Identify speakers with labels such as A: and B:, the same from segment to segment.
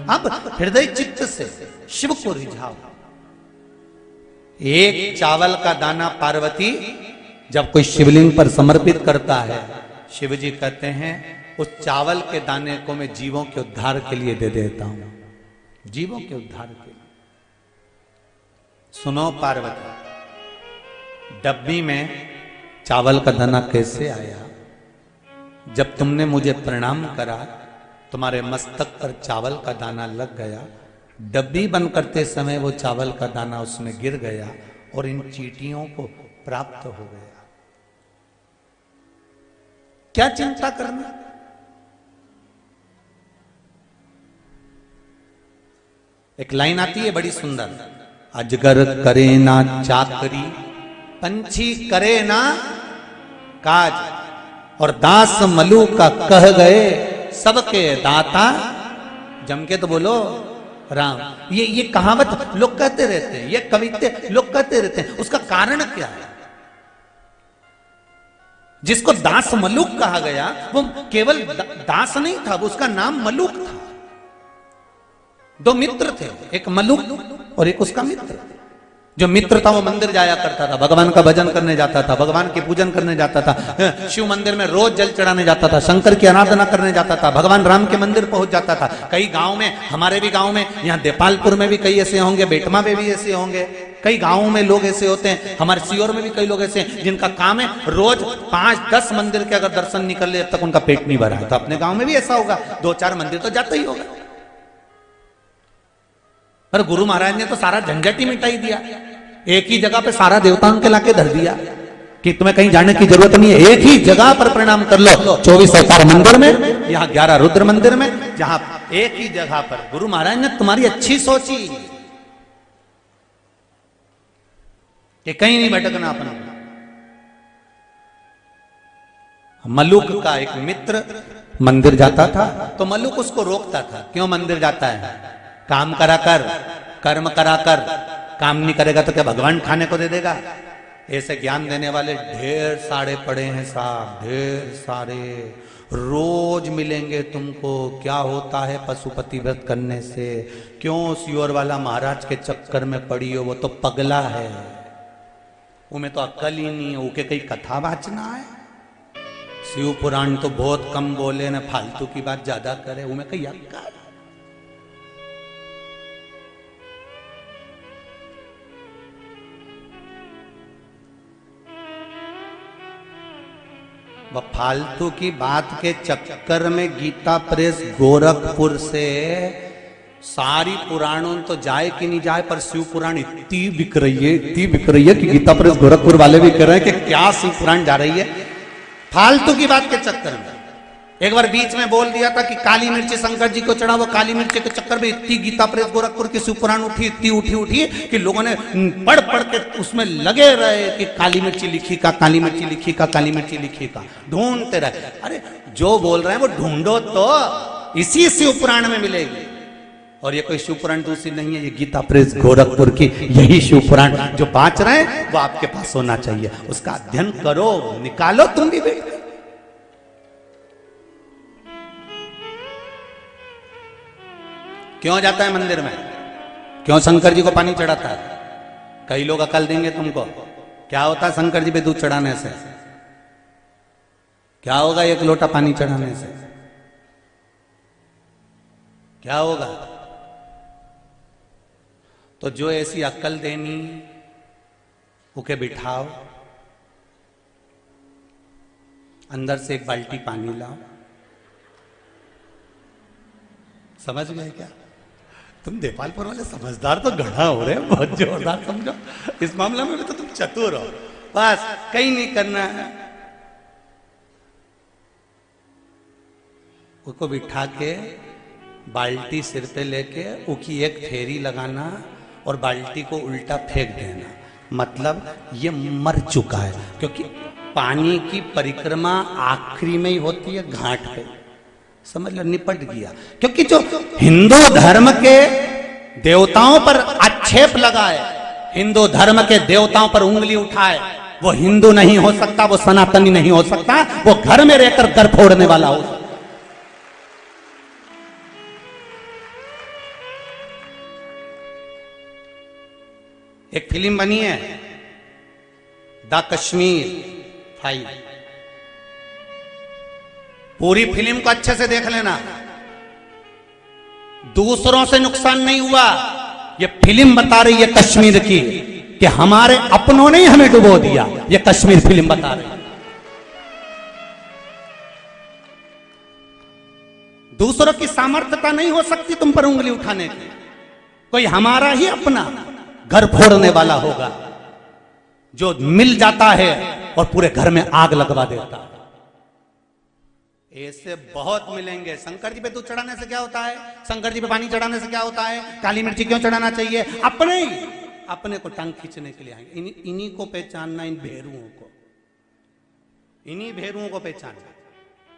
A: अब हृदय चित्त से शिव को रिझाओ। एक चावल का दाना पार्वती जब कोई शिवलिंग पर समर्पित करता है, शिव जी कहते हैं उस चावल के दाने को मैं जीवों के उद्धार के लिए दे देता हूं, जीवों के उद्धार के लिए। सुनो पार्वती, डब्बी में चावल का दाना कैसे आया? जब तुमने मुझे प्रणाम करा, तुम्हारे मस्तक पर चावल का दाना लग गया, डब्बी बंद करते समय वो चावल का दाना उसमें गिर गया और इन चींटियों को प्राप्त हो गया। क्या चिंता करना? एक लाइन आती है बड़ी सुंदर, अजगर करे ना चाकरी, पंछी करे ना काज, और दास मलू का कह गए सबके दाता। जम के तो बोलो राम। ये कहावत लोग कहते रहते हैं, ये कविते लोग कहते रहते हैं, उसका कारण क्या है? जिसको दास मलूक कहा गया वो केवल दास नहीं था, वो उसका नाम मलूक था। दो मित्र थे, एक मलूक और एक उसका मित्र। जो मित्र था वो मंदिर जाया करता था, भगवान का भजन करने जाता था, भगवान की पूजन करने जाता था, शिव मंदिर में रोज जल चढ़ाने जाता था, शंकर की आराधना करने जाता था, भगवान राम के मंदिर पहुंच जाता था। कई गांव में, हमारे भी गांव में, यहाँ देपालपुर में भी कई ऐसे होंगे, बेटमा में भी ऐसे होंगे, कई गांवों में लोग ऐसे होते हैं, हमारे सीहोर में भी कई लोग ऐसे हैं जिनका काम है रोज 5-10 मंदिर के अगर दर्शन निकल ले तब तक उनका पेट नहीं भरा। तो अपने गांव में भी ऐसा होगा, 2-4 मंदिर तो जाता ही होगा। पर गुरु महाराज ने तो सारा झंझट ही मिटाई दिया, एक ही जगह पे सारा देवताओं के लाके धर दिया कि तुम्हें कहीं जाने की जरूरत नहीं है, एक ही जगह पर प्रणाम कर लो। 24 अवतार मंदिर में, यहाँ 11 रुद्र मंदिर में, जहां एक ही जगह पर। गुरु महाराज ने तुम्हारी अच्छी सोची कि कहीं नहीं भटकना अपना। मलुक का एक मित्र मंदिर जाता था तो मलुक उसको रोकता था, क्यों मंदिर जाता है? काम करा कर, कर्म करा कर, काम नहीं करेगा तो क्या भगवान खाने को दे देगा? ऐसे ज्ञान देने वाले ढेर सारे पड़े हैं साहब, ढेर सारे। रोज मिलेंगे तुमको। क्या होता है पशुपति व्रत करने से? क्यों सीहोर वाला महाराज के चक्कर में पड़ी हो? वो तो पगला है, उन्हें तो अक्ल ही नहीं है, उके कई कथा वाचना है। शिव पुराण तो बहुत कम बोले न, फालतू की बात ज्यादा करे, उन्हें कई अक्ल। वह फालतू की बात के चक्कर में गीता प्रेस गोरखपुर से सारी पुराणों तो जाए कि नहीं जाए, पर शिव पुराण इतनी बिक रही है, इतनी बिक रही है कि गीता प्रेस गोरखपुर वाले भी कह रहे हैं कि क्या शिव पुराण जा रही है फालतू की बात के चक्कर में। एक बार बीच में बोल दिया था कि काली मिर्ची शंकर जी को चढ़ा, वो काली मिर्ची के चक्कर में इतनी गीता प्रेस गोरखपुर की शिव पुराण उठी, इतनी उठी कि लोगों ने पढ़ के उसमें लगे रहे कि काली मिर्ची लिखी का, काली मिर्ची लिखी का, काली मिर्ची लिखी का, ढूंढते रहे। अरे जो बोल रहे हैं वो ढूंढो तो इसी शिव पुराण में मिलेगी। और ये कोई शिव पुराण दूसरी नहीं है, ये गीता प्रेस गोरखपुर की यही शिव पुराण जो बाँच रहे हैं वो आपके पास होना चाहिए। उसका अध्ययन करो, निकालो तुम भी बेटे। क्यों जाता है मंदिर में? क्यों शंकर जी को पानी चढ़ाता है? कई लोग अकल देंगे तुमको। क्या होता है शंकर जी पे दूध चढ़ाने से? क्या होगा एक लोटा पानी चढ़ाने से? क्या होगा? तो जो ऐसी अक्ल देनी उके बिठाओ, अंदर से एक बाल्टी पानी लाओ। समझ गए क्या? तुम देपालपुर वाले समझदार तो गढ़ा हो रहे हैं, बहुत जोरदार समझो। इस मामला में तो तुम चतुर हो, बस कहीं नहीं करना है। उसको बिठा के बाल्टी सिर पे लेके उकी एक फेरी लगाना और बाल्टी को उल्टा फेंक देना, मतलब ये मर चुका है। क्योंकि पानी की परिक्रमा आखिरी में ही होती है घाट पे, समझ लो, निपट गया। क्योंकि जो हिंदू धर्म के देवताओं पर आक्षेप लगाए, हिंदू धर्म के देवताओं पर उंगली उठाए, वो हिंदू नहीं हो सकता, वो सनातनी नहीं हो सकता, वो घर में रहकर घर फोड़ने वाला हो। एक फिल्म बनी है द कश्मीर फाइल, पूरी फिल्म को अच्छे से देख लेना। दूसरों से नुकसान नहीं हुआ, ये फिल्म बता रही है कश्मीर की कि हमारे अपनों ने ही हमें डुबो दिया। ये कश्मीर फिल्म बता रही है। दूसरों की सामर्थ्यता नहीं हो सकती तुम पर उंगली उठाने की। कोई हमारा ही अपना घर फोड़ने वाला होगा जो मिल जाता है और पूरे घर में आग लगवा देता है। ऐसे बहुत मिलेंगे। शंकर जी पे दूध चढ़ाने से क्या होता है? शंकर जी पे पानी चढ़ाने से क्या होता है? काली मिर्ची क्यों चढ़ाना चाहिए? अपने को टांग खींचने के लिए आएंगे। इन्हीं को पहचानना, इन भेरुओं को, इन्हीं भेरुओं को पहचानना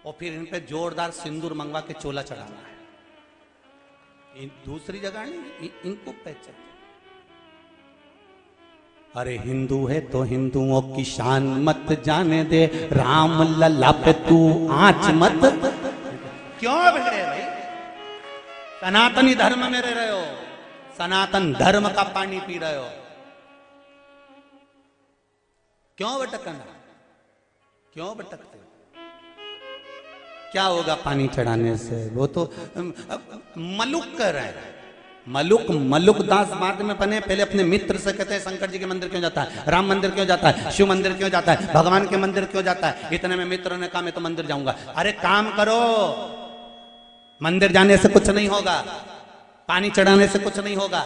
A: और फिर इन पे जोरदार सिंदूर मंगवा के चोला चढ़ाना है। दूसरी जगह नहीं, इनको पहचान। अरे हिंदू है तो हिंदुओं की शान मत जाने दे, राम लल्ला पे तू आंच मत। क्यों बिगड़े भाई? सनातनी धर्म में रह रहे हो, सनातन धर्म का पानी पी रहे हो, क्यों भटकना? क्यों भटकते? क्या होगा पानी चढ़ाने से? वो तो मलुक कर रहे हैं। मलुक दास बाद में बने। पहले अपने मित्र से कहते हैं शंकर जी के मंदिर क्यों जाता है, राम मंदिर क्यों जाता है, शिव मंदिर क्यों जाता है, भगवान के मंदिर क्यों जाता है? इतने में मित्र ने कहा मैं तो मंदिर जाऊंगा। अरे काम करो, मंदिर जाने से कुछ नहीं होगा, पानी चढ़ाने से कुछ नहीं होगा।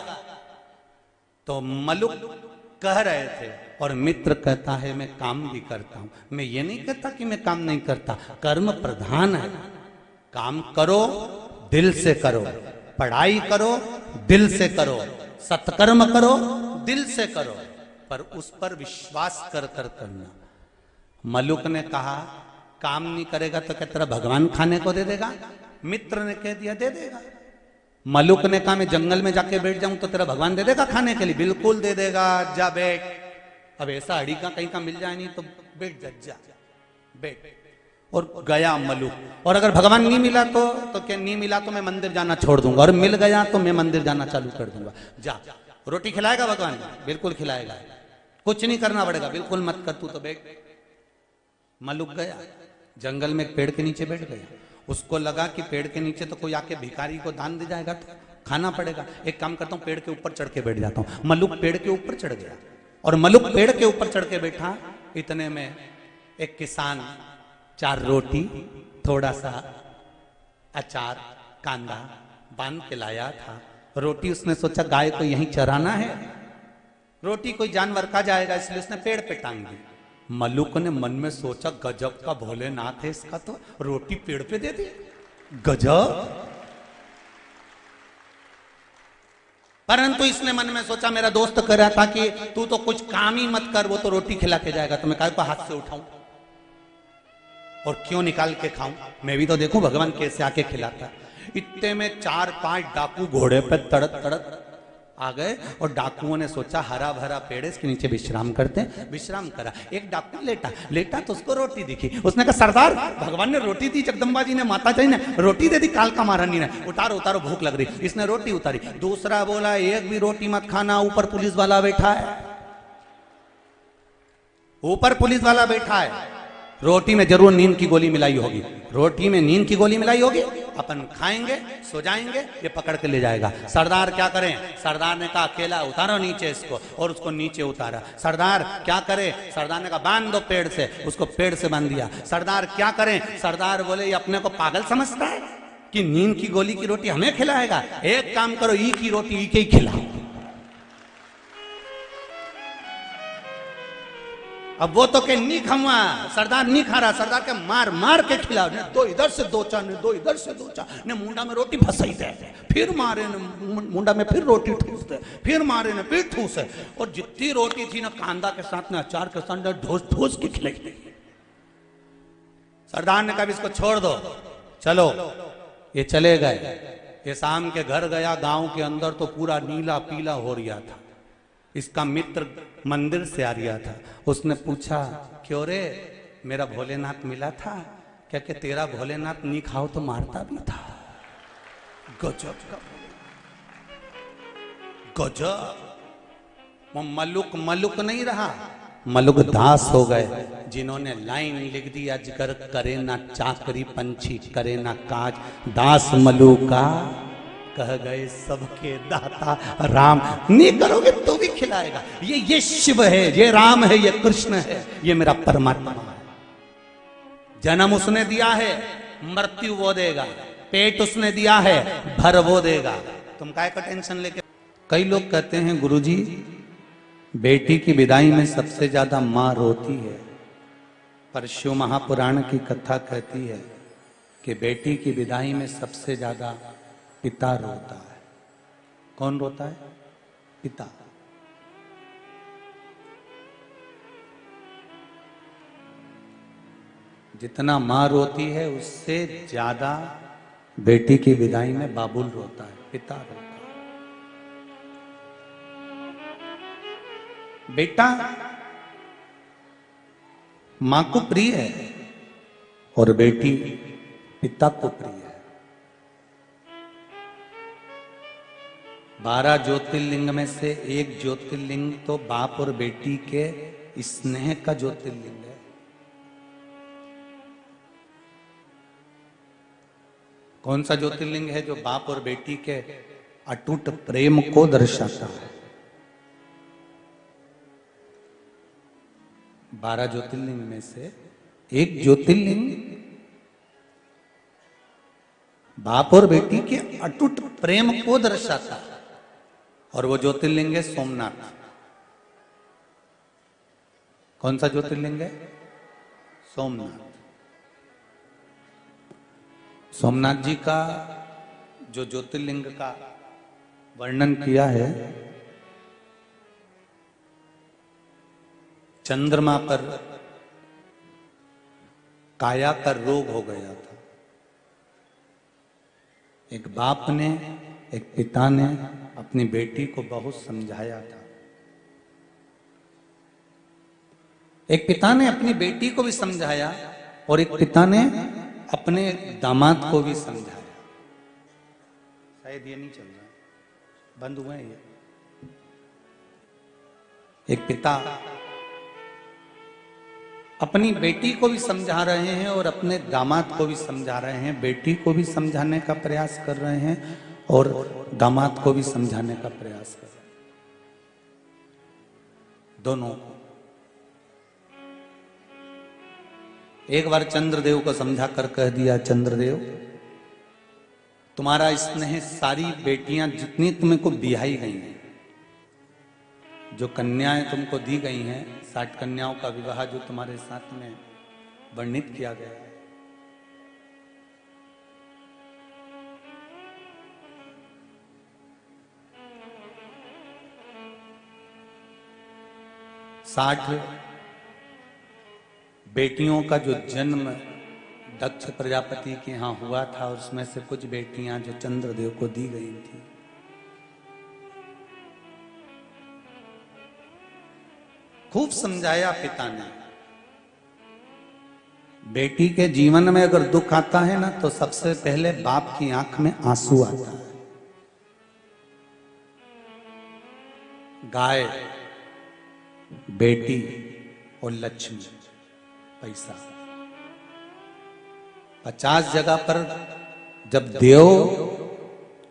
A: तो मलुक कह रहे थे और मित्र कहता है मैं काम भी करता हूं। मैं ये नहीं कहता कि मैं काम नहीं करता, कर्म प्रधान है। काम करो, दिल से करो, पढ़ाई करो, दिल से करो, सत्कर्म करो, दिल से करो, पर उस पर विश्वास कर करना। मलुक ने कहा काम नहीं करेगा तो क्या तेरा भगवान खाने को दे देगा? मित्र ने कह दिया दे देगा। मलुक ने कहा मैं जंगल में जाके बैठ जाऊं तो तेरा भगवान दे देगा खाने के लिए? बिल्कुल दे देगा, जा बैठ। अब ऐसा अड़ी का कहीं का मिल जाए नहीं तो बैठ जा बैठ। और गया मलुक। और अगर भगवान नहीं मिला तो क्या नहीं मिला तो मैं मंदिर जाना छोड़ दूंगा, और मिल गया तो मैं मंदिर जाना चालू कर दूंगा। जा। रोटी खिलाएगा भगवान? बिल्कुल खिलाएगा। कुछ नहीं करना पड़ेगा, बिल्कुल मत कर, तू तो बैठ। मलुक गया जंगल में, एक पेड़ के नीचे बैठ गया। उसको लगा कि पेड़ के नीचे तो कोई आके भिखारी को दान दे जाएगा तो खाना पड़ेगा। एक काम करता हूं, पेड़ के ऊपर चढ़ के बैठ जाता हूं। मलुक पेड़ के ऊपर चढ़ गया और मलुक पेड़ के ऊपर चढ़ के बैठा। इतने में एक किसान 4 रोटी, थोड़ा सा अचार, कांदा बांध के लाया था। रोटी उसने सोचा गाय को यहीं चराना है, रोटी कोई जानवर खा जाएगा, इसलिए उसने पेड़ पे टांग दी। मलुक ने मन में सोचा गजब का भोलेनाथ है इसका, तो रोटी पेड़ पे दे दी, गजब। परंतु इसने मन में सोचा मेरा दोस्त कह रहा था कि तू तो कुछ काम ही मत कर, वो तो रोटी खिला के जाएगा, तो मैं काय को हाथ से उठाऊं और क्यों निकाल के खाऊं? मैं भी तो देखूं भगवान कैसे आके खिलाता। इतने में 4-5 डाकू घोड़े पे तड़क तड़क आ गए और डाकुओं ने सोचा हरा भरा पेड़ है, इसके नीचे विश्राम करते हैं। विश्राम करा। एक डाकू लेटा तो उसको रोटी दिखी। उसने कहा सरदार भगवान ने रोटी दी, जगदम्बा जी ने, माता जी ने रोटी दे दी, कालका महारानी ने, उतारो उतारो भूख लग रही। इसने रोटी उतारी। दूसरा बोला एक भी रोटी मत खाना, ऊपर पुलिस वाला बैठा है, ऊपर पुलिस वाला बैठा है, रोटी में जरूर नींद की गोली मिलाई होगी, रोटी में नींद की गोली मिलाई होगी, अपन खाएंगे सो जाएंगे, ये पकड़ के ले जाएगा। सरदार क्या करें? सरदार ने कहा अकेला उतारो नीचे इसको, और उसको नीचे उतारा। सरदार क्या करें? सरदार ने कहा बांध दो पेड़ से, उसको पेड़ से बांध दिया। सरदार क्या करें? सरदार बोले ये अपने को पागल समझता है कि नींद की गोली की रोटी हमें खिलाएगा? एक काम करो, ई की रोटी ई के ही खिलाओ। अब वो तो के नहीं खाऊंगा, सरदार नहीं खा रहा, सरदार के मार मार के खिलाओ। ने दो इधर से दो चा, ने दो इधर से दो चा, ने मुंडा में रोटी फंसाई दे, फिर मारे ने मुंडा में फिर रोटी ठूस दे, फिर मारे ने फिर ठूस है। और जितनी रोटी थी ना कांदा के साथ में, अचार के साथ ढोस ढोस के खिलाई। सरदार ने कहा इसको छोड़ दो, चलो। ये चले गए। ये शाम के घर गया, गांव के अंदर तो पूरा नीला पीला हो रहा था। इसका मित्र मंदिर से आ रहा था। उसने पूछा क्यों रे, मेरा भोलेनाथ मिला था क्या? कि तेरा भोलेनाथ नहीं खाओ तो मारता भी था। गजब का गजब। वो मलुक मलुक नहीं रहा, मलुक दास हो गए, जिन्होंने लाइन लिख दी, अजगर करे ना चाकरी, पंछी करे ना काज, दास मलुका कह गए सबके दाता राम। नहीं करोगे तो भी खिलाएगा। ये शिव है, ये राम है, ये कृष्ण है, ये मेरा परमात्मा है। जन्म उसने दिया है, मृत्यु वो देगा। पेट उसने दिया है, भर वो देगा। तुम काय का टेंशन लेके। कई लोग कहते हैं गुरुजी बेटी की विदाई में सबसे ज्यादा मां रोती है, पर शिव महापुराण की कथा कहती है कि बेटी की विदाई में सबसे ज्यादा पिता रोता है। कौन रोता है? पिता। जितना मां रोती है उससे ज्यादा बेटी की विदाई में बाबुल रोता है, पिता रोता है। बेटा मां को प्रिय है और बेटी पिता को प्रिय है। 12 ज्योतिर्लिंग में से एक ज्योतिर्लिंग तो बाप और बेटी के स्नेह का ज्योतिर्लिंग है। कौन सा ज्योतिर्लिंग है जो बाप और बेटी के अटूट प्रेम को दर्शाता है? 12 ज्योतिर्लिंग में से एक ज्योतिर्लिंग बाप और बेटी के अटूट प्रेम को दर्शाता है, और वो ज्योतिर्लिंग है सोमनाथ। कौन सा ज्योतिर्लिंग है? सोमनाथ। सोमनाथ जी का जो ज्योतिर्लिंग का वर्णन किया है, चंद्रमा पर काया का रोग हो गया था। एक बाप ने, एक पिता ने अपनी बेटी को बहुत समझाया था। एक पिता ने अपनी बेटी को भी समझाया और एक पिता ने अपने दामाद को भी समझाया। शायद ये नहीं चल रहा, बंद हुए ये। एक पिता अपनी बेटी को भी समझा रहे हैं और अपने दामाद को भी समझा रहे हैं। बेटी को भी समझाने का प्रयास कर रहे हैं और दामाद को भी समझाने का प्रयास कर रहे हैं। दोनों। एक बार चंद्रदेव को समझा कर कह दिया, चंद्रदेव तुम्हारा स्नेह सारी बेटियां जितनी तुमको बिहाई गई हैं, जो कन्याएं तुमको दी गई हैं, 60 कन्याओं का विवाह जो तुम्हारे साथ में वर्णित किया गया है, साठ बेटियों का जो जन्म दक्ष प्रजापति के यहां हुआ था, उसमें से कुछ बेटियां जो चंद्रदेव को दी गई थी। खूब समझाया पिता ने। बेटी के जीवन में अगर दुख आता है ना, तो सबसे पहले बाप की आंख में आंसू आता है। गाय, बेटी और लक्ष्मी, पैसा। 50 जगह पर जब देओ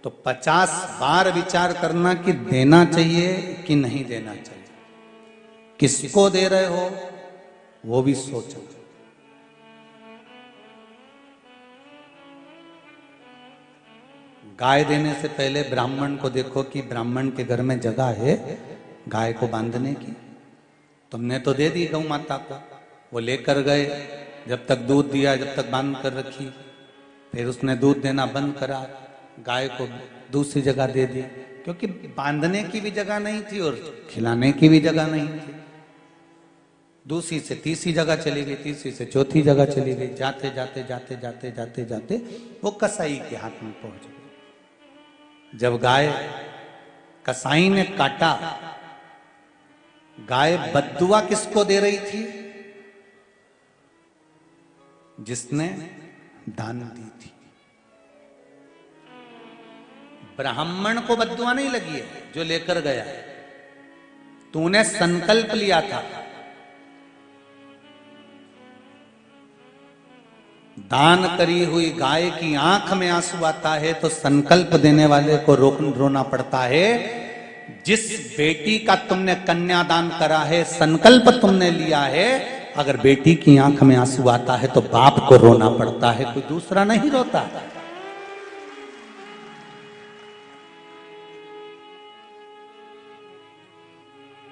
A: तो 50 बार विचार करना कि देना चाहिए कि नहीं देना चाहिए, किसको दे रहे हो वो भी सोचो। गाय देने से पहले ब्राह्मण को देखो कि ब्राह्मण के घर में जगह है गाय को बांधने की। तुमने तो दे दी गौ माता को, वो लेकर गए, जब तक दूध दिया, जब तक बांध कर रखी, फिर उसने दूध देना बंद करा, गाय को दूसरी जगह दे दी, क्योंकि बांधने की भी जगह नहीं थी और खिलाने की भी जगह नहीं थी। दूसरी से तीसरी जगह चली गई, तीसरी से चौथी जगह चली गई, जाते जाते जाते जाते जाते जाते वो कसाई के हाथ में पहुंच गई। जब गाय कसाई ने काटा, गाय बद्दुआ किसको दे रही थी? जिसने दान दी थी। ब्राह्मण को बद्दुआ नहीं लगी है जो लेकर गया, तूने संकल्प लिया था, दान करी हुई गाय की आंख में आंसू आता है तो संकल्प देने वाले को रोना पड़ता है। जिस बेटी का तुमने कन्यादान करा है, संकल्प तुमने लिया है, अगर बेटी की आंख में आंसू आता है तो बाप को रोना पड़ता है, कोई दूसरा नहीं रोता।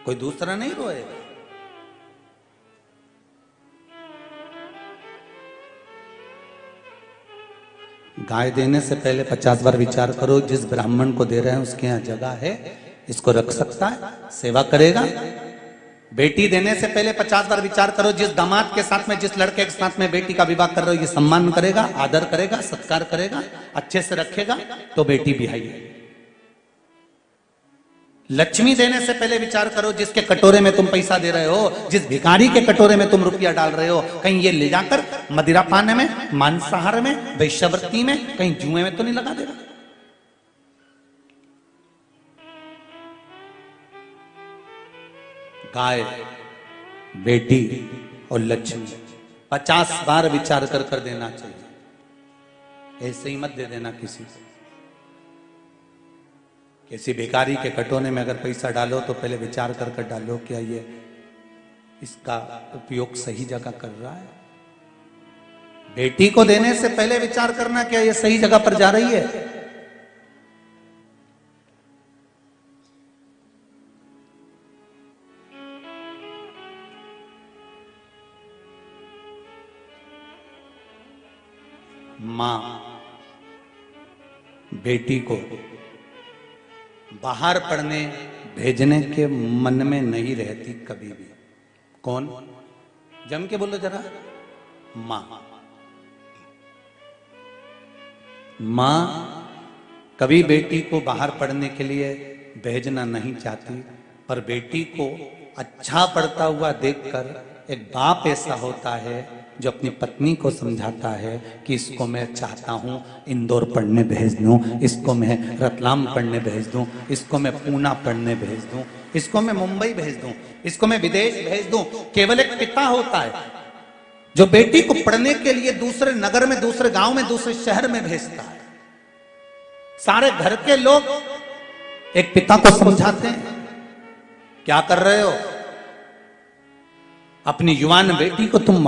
A: कोई दूसरा नहीं रोएगा। गाय देने से पहले 50 बार विचार करो, जिस ब्राह्मण को दे रहे हैं उसके यहाँ जगह है, इसको रख सकता है, सेवा करेगा। बेटी देने से पहले 50 बार विचार करो, जिस दामाद के साथ में, जिस लड़के के साथ में बेटी का विवाह कर रहे हो, ये सम्मान करेगा, आदर करेगा, सत्कार करेगा, अच्छे से रखेगा, तो बेटी बिहाई है। लक्ष्मी देने से पहले विचार करो, जिसके कटोरे में तुम पैसा दे रहे हो, जिस भिखारी के कटोरे में तुम रुपया डाल रहे हो, कहीं ये ले जाकर मदिरा पाने में, मांसाहार में, वैश्यवृत्ति में, कहीं जुए में तो नहीं लगा देगा। गाय, बेटी और लक्ष्मी 50 बार विचार कर देना चाहिए। ऐसे ही मत दे देना किसी से। किसी भिखारी के कटोरे में अगर पैसा डालो तो पहले विचार कर डालो, क्या ये इसका उपयोग सही जगह कर रहा है। बेटी को देने से पहले विचार करना, क्या ये सही जगह पर जा रही है। मां बेटी को बाहर पढ़ने भेजने के मन में नहीं रहती कभी भी। कौन? जम के बोलो जरा। मां। मां कभी बेटी को बाहर पढ़ने के लिए भेजना नहीं चाहती, पर बेटी को अच्छा पढ़ता हुआ देखकर एक बाप ऐसा होता है जो अपनी पत्नी को समझाता है कि इसको मैं चाहता हूं इंदौर पढ़ने भेज दूं, इसको मैं रतलाम पढ़ने भेज दूं, इसको मैं पूना पढ़ने भेज दूं, इसको मैं मुंबई भेज दूं, इसको मैं विदेश भेज दूं। केवल एक पिता होता है जो बेटी को पढ़ने के लिए दूसरे नगर में, दूसरे गांव में, दूसरे शहर में भेजता है। सारे घर के लोग एक पिता को समझाते हैं, क्या कर रहे हो, अपनी युवान बेटी को तुम